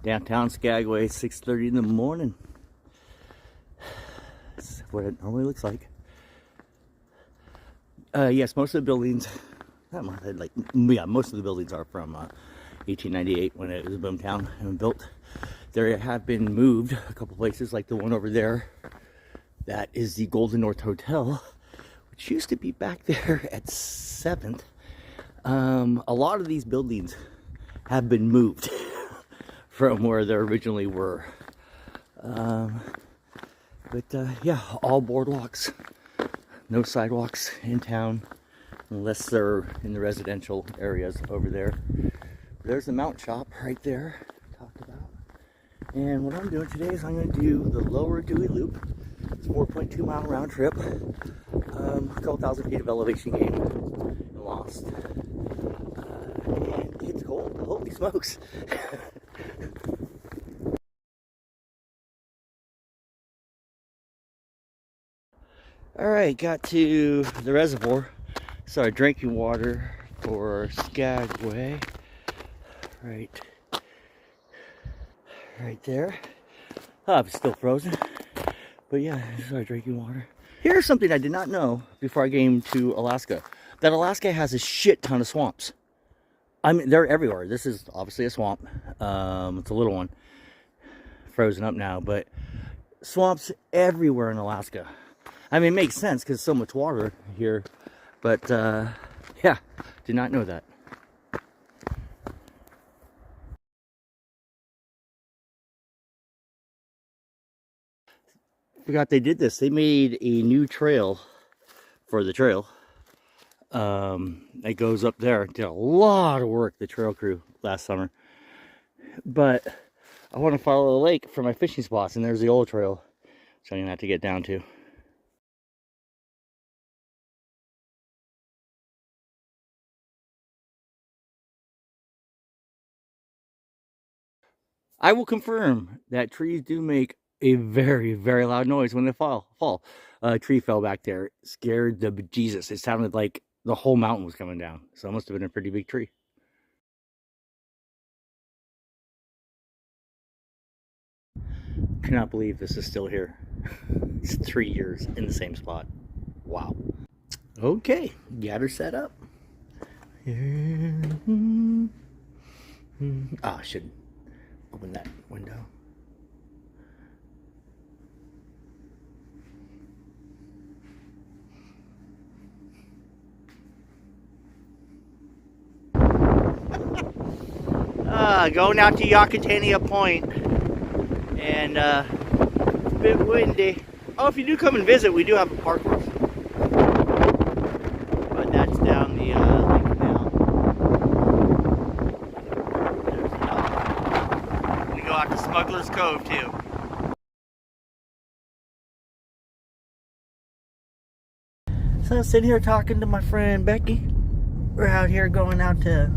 Downtown Skagway, 6:30 in the morning. That's what it normally looks like. Yes, most of the buildings, most of the buildings are from 1898 when it was a boomtown and built. There have been moved a couple places, like the one over there. That is the Golden North Hotel, which used to be back there at 7th. A lot of these buildings have been moved from where they originally were. Yeah, all boardwalks, no sidewalks in town, unless they're in the residential areas over there. There's the mount shop right there, talked about. And what I'm doing today is I'm going to do the Lower Dewey Loop. It's a 4.2 mile round trip, a couple thousand feet of elevation gain and lost. And it's cold, holy smokes. Alright, got to the reservoir. Sorry, drinking water for Skagway. Right there. Oh, it's still frozen. But yeah, this is our drinking water. Here's something I did not know before I came to Alaska. That Alaska has a shit ton of swamps. I mean, they're everywhere. This is obviously a swamp. It's a little one. Frozen up now, but swamps everywhere in Alaska. I mean, it makes sense because so much water here. But, yeah, did not know that. Forgot they did this. They made a new trail for the trail. It goes up there. Did a lot of work, the trail crew, last summer. But I want to follow the lake for my fishing spots, and there's the old trail, which I'm gonna have to get down to. I will confirm that trees do make a very, very loud noise when they fall. A tree fell back there, scared the bejesus. It sounded like the whole mountain was coming down. So it must have been a pretty big tree. Cannot believe this is still here. It's 3 years in the same spot. Wow. Okay, got her set up. I should open that window. Going out to Yakutania Point, and it's a bit windy. Oh, if you do come and visit, we do have a park course, but that's down the lake canal. We go out to Smuggler's Cove too. So I'm sitting here talking to my friend Becky. We're out here going out to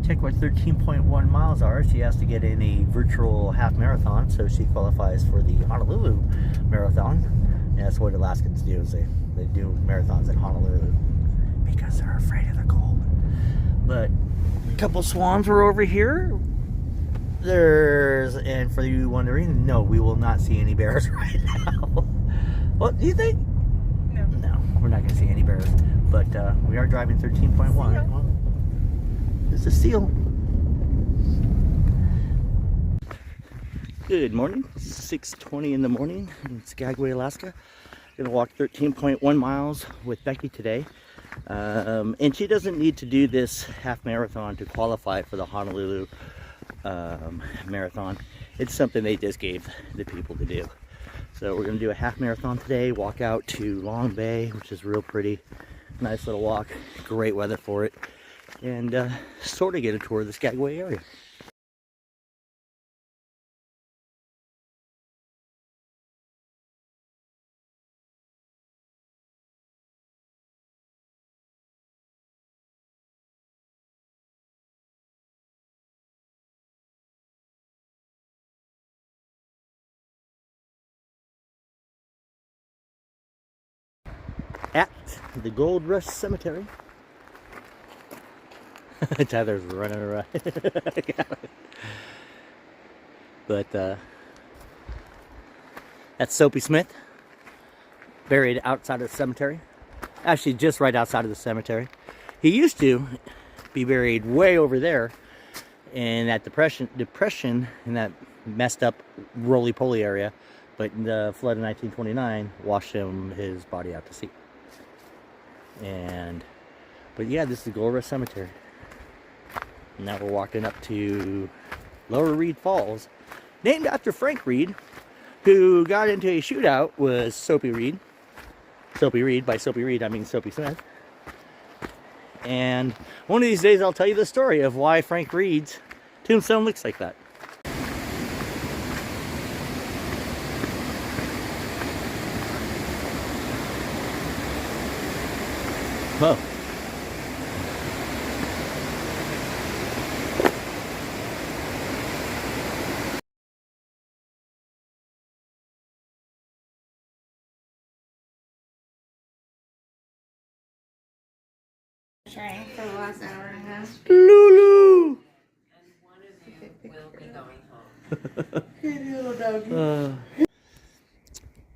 check what 13.1 miles are. She has to get in a virtual half marathon, so she qualifies for the Honolulu Marathon. And that's what Alaskans do, is they do marathons in Honolulu because they're afraid of the cold. But a couple swans are over here. And for you wondering, no, we will not see any bears right now. What do you think? No, we're not going to see any bears. But we are driving 13.1. There's a seal. Good morning. 6:20 in the morning in Skagway, Alaska. Gonna walk 13.1 miles with Becky today. And she doesn't need to do this half marathon to qualify for the Honolulu marathon. It's something they just gave the people to do. So we're gonna do a half marathon today, walk out to Long Bay, which is real pretty. Nice little walk, great weather for it. And sort of get a tour of the Skagway area. At the Gold Rush Cemetery. Tyler's running around. But that's Soapy Smith, buried outside of the cemetery. Actually, just right outside of the cemetery. He used to be buried way over there in that depression in that messed up roly-poly area. But the flood of 1929 washed his body out to sea. But yeah, this is the Gold Rush Cemetery. Now we're walking up to Lower Reed Falls, named after Frank Reed, who got into a shootout with Soapy Reed. Soapy Reed, by Soapy Reed I mean Soapy Smith. And one of these days I'll tell you the story of why Frank Reed's tombstone looks like that. Whoa. Trying for the last hour and a half. Lulu!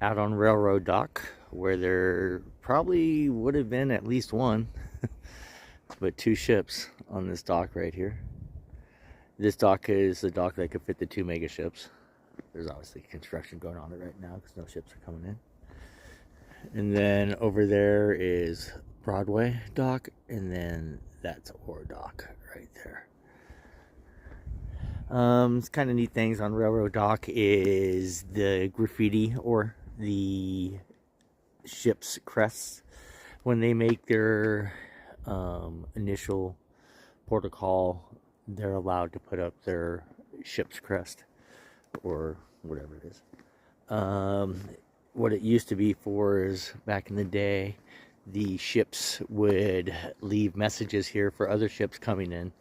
Out on Railroad Dock, where there probably would have been at least one, but two ships on this dock right here. This dock is the dock that could fit the 2 mega ships. There's obviously construction going on right now because no ships are coming in. And then over there is Broadway Dock, and then that's Ore Dock right there. It's kind of neat things on Railroad Dock is the graffiti or the ship's crests. When they make their initial port of call, they're allowed to put up their ship's crest or whatever it is. What it used to be for is back in the day, the ships would leave messages here for other ships coming in,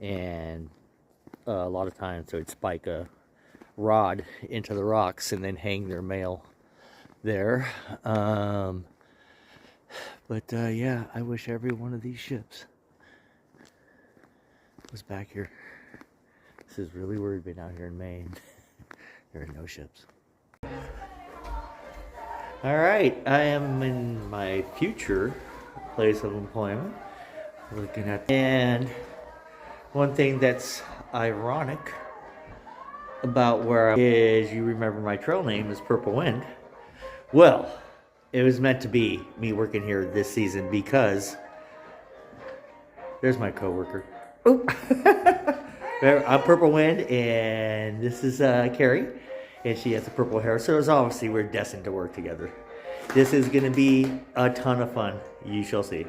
and a lot of times they would spike a rod into the rocks and then hang their mail there. Yeah, I wish every one of these ships was back here. This is really weird being out here in Maine. There are no ships. Alright, I am in my future place of employment. Looking at, and one thing that's ironic about where I is, you remember my trail name is Purple Wind. Well, it was meant to be me working here this season because there's my coworker. Oh. I'm Purple Wind, and this is Carrie, and she has the purple hair. So it's obviously we're destined to work together. This is going to be a ton of fun. You shall see.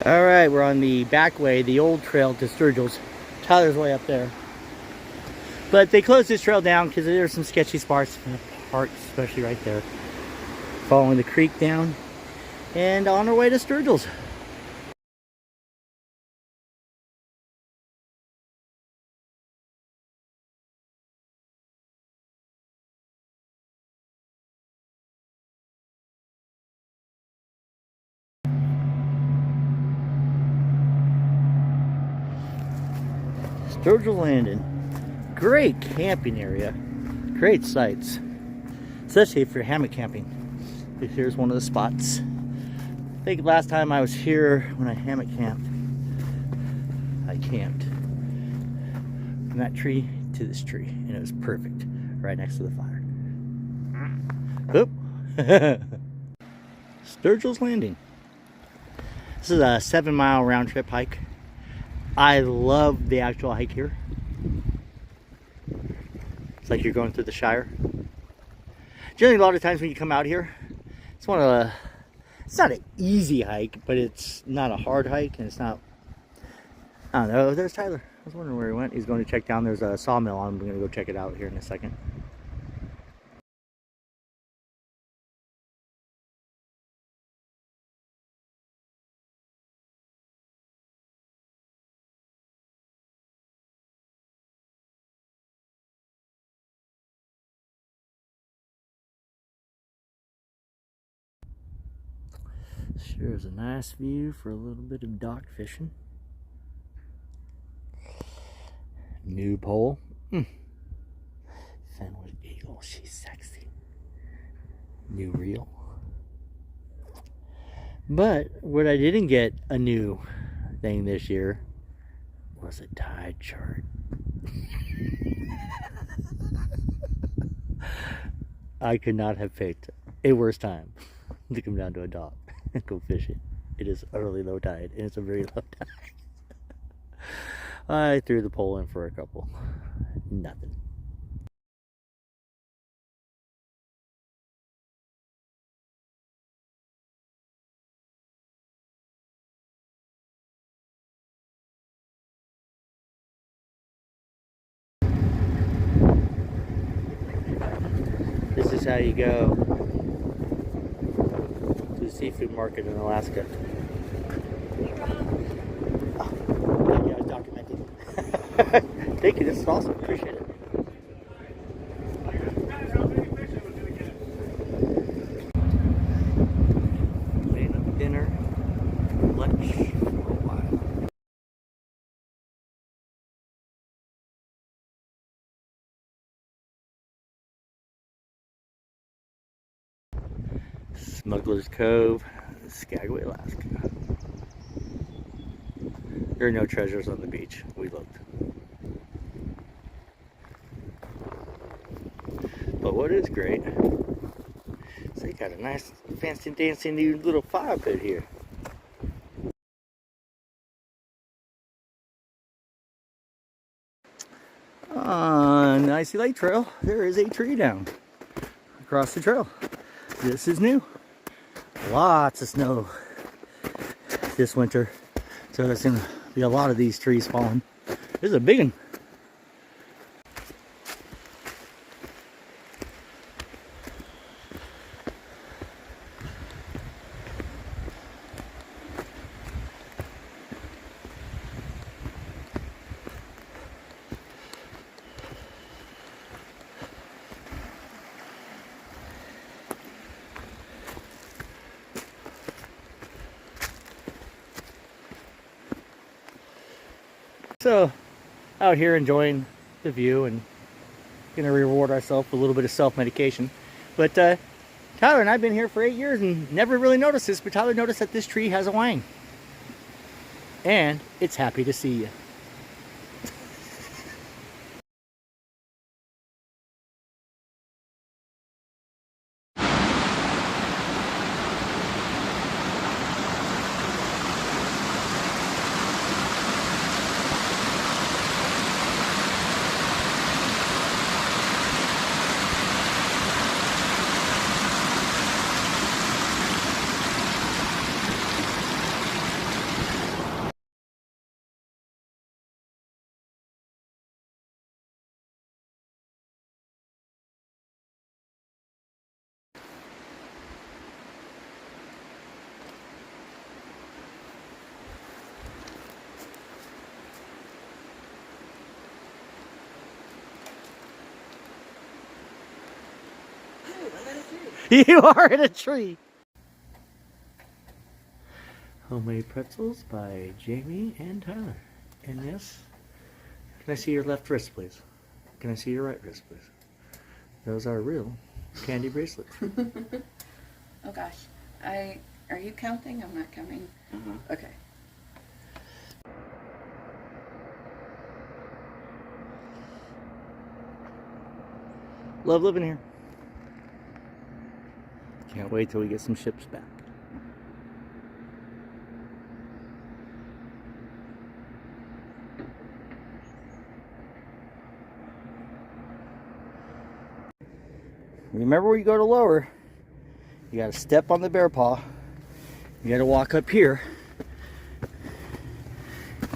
All right, we're on the back way, the old trail to Sturgill's. Tyler's way up there. But they closed this trail down because there's some sketchy parts, especially right there. Following the creek down and on our way to Sturgill's. Sturgill Landing. Great camping area. Great sights. Especially if you're hammock camping. Here's one of the spots. I think last time I was here when I hammock camped, I camped from that tree to this tree, and it was perfect, right next to the fire. Oop. Sturgill's Landing. This is a 7-mile round trip hike. I love the actual hike here. It's like you're going through the Shire. Generally, a lot of times when you come out here, it's not an easy hike, but it's not a hard hike, and it's not, I don't know. There's Tyler. I was wondering where he went. He's going to check down. There's a sawmill. I'm going to go check it out here in a second. Sure is a nice view for a little bit of dock fishing. New pole. Sandwich eagle, she's sexy. New reel. But what I didn't get a new thing this year was a tide chart. I could not have picked a worse time to come down to a dock and go fishing. It is utterly low tide, and it's a very low tide. I threw the pole in for a couple. Nothing. This is how you go to the seafood market in Alaska. Oh, yeah, I was documenting. Thank you, this is awesome. Appreciate it. Laying up dinner, lunch for a while. Smuggler's Cove, Skagway, Alaska. There are no treasures on the beach. We looked. But what is great is they got a nice fancy dancy new little fire pit here. On Icy Lake Trail, there is a tree down across the trail. This is new. Lots of snow this winter, so there's gonna be a lot of these trees falling. This is a big one. So, out here enjoying the view and gonna reward ourselves with a little bit of self-medication. But Tyler and I've been here for 8 years and never really noticed this, but Tyler noticed that this tree has a wang. And it's happy to see you. You are in a tree. Homemade pretzels by Jamie and Tyler. And yes, can I see your left wrist, please? Can I see your right wrist, please? Those are real candy bracelets. Oh gosh. Are you counting? I'm not counting. Okay. Love living here. Can't wait till we get some ships back. Remember, when you go to lower, you gotta step on the bear paw. You gotta walk up here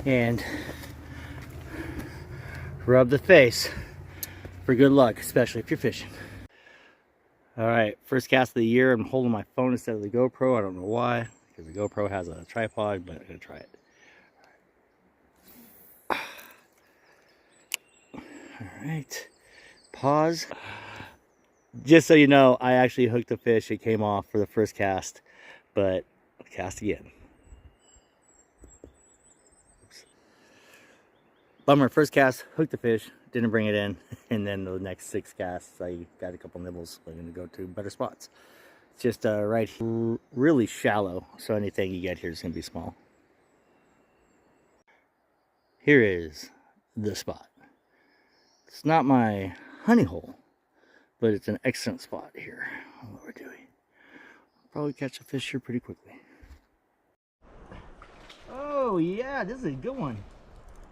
and rub the face for good luck, especially if you're fishing. All right, first cast of the year. I'm holding my phone instead of the GoPro. I don't know why, because the GoPro has a tripod, but I'm gonna try it. All right, pause. Just so you know, I actually hooked a fish. It came off for the first cast, but cast again. Oops. Bummer, first cast, hooked the fish, didn't bring it in. And then the next 6 casts, I got a couple nibbles. I'm gonna go to better spots. It's just right here, really shallow. So anything you get here is gonna be small. Here is the spot. It's not my honey hole, but it's an excellent spot here. What we're doing. Probably catch a fish here pretty quickly. Oh yeah, this is a good one.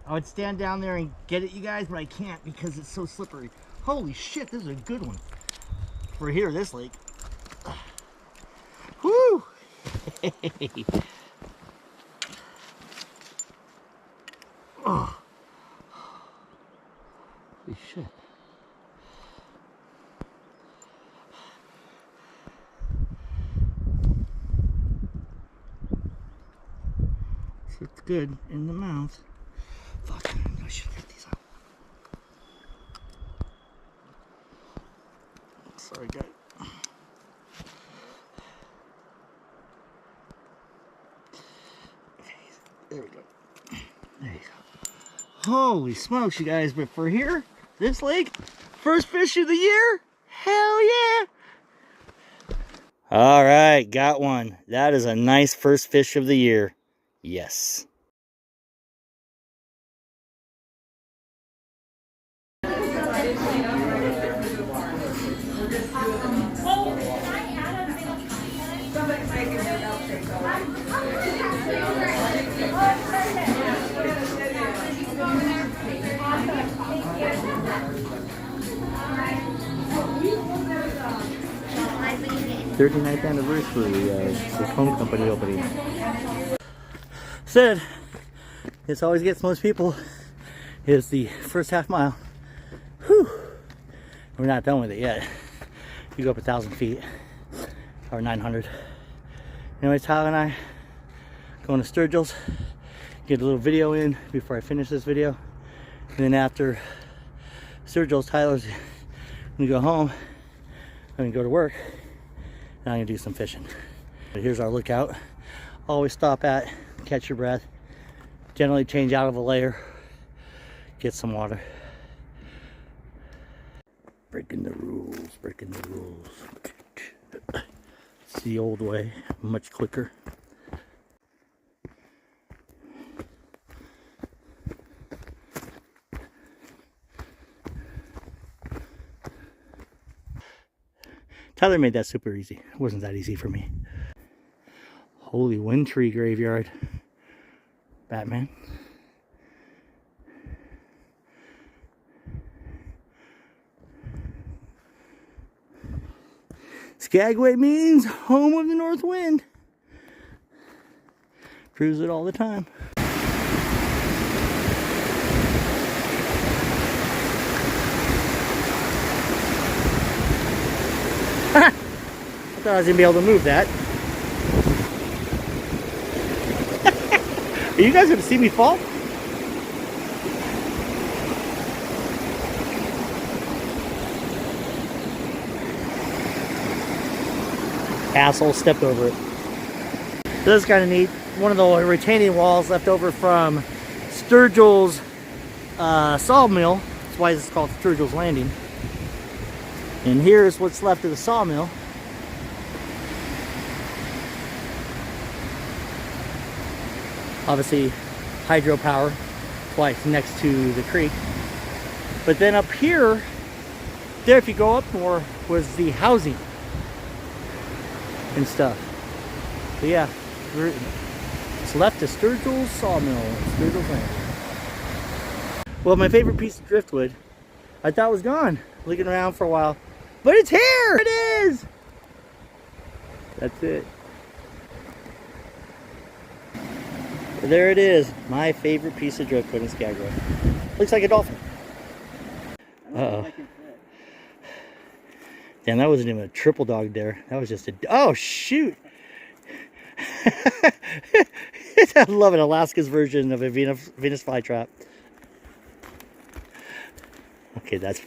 I would stand down there and get it, you guys, but I can't because it's so slippery. Holy shit, this is a good one. For here, this lake. Woo! Oh. Holy shit. It's good in the mouth. Fuck, I should get these out. Sorry, guys. Okay, there we go. There you go. Holy smokes, you guys, but for here, this lake, first fish of the year, hell yeah! All right, got one. That is a nice first fish of the year. Yes. '39th anniversary of the phone company opening. Said, this always gets most people, is the first half mile. Whew. We're not done with it yet. You go up 1,000 feet, or 900. Anyways, Tyler and I going to Sturgill's, get a little video in before I finish this video. And then after Sturgill's, Tyler's gonna go home. I'm gonna go to work. And I'm gonna do some fishing. But here's our lookout. Always stop at, catch your breath. Generally change out of a layer. Get some water. Breaking the rules, breaking the rules. It's the old way, much quicker. Tyler made that super easy. It wasn't that easy for me. Holy wind tree graveyard. Batman. Skagway means home of the north wind. Proves it all the time. I thought I was gonna be able to move that. Are you guys gonna see me fall? Asshole stepped over it. This is kind of neat. One of the retaining walls left over from Sturgill's Sawmill. That's why it's called Sturgill's Landing. And here's what's left of the sawmill. Obviously, hydropower, that's why it's next to the creek. But then up here, there, if you go up more, was the housing and stuff. But yeah, it's left to Sturgill's Sawmill, Sturgill's Landing. Well, my favorite piece of driftwood, I thought was gone. Looking around for a while. But it's here! It is! That's it. There it is. My favorite piece of driftwood in Skagway. Looks like a dolphin. Uh-oh. Damn, that wasn't even a triple dog there. That was just a... Oh, shoot! I love it. Alaska's version of a Venus flytrap. Okay, that's...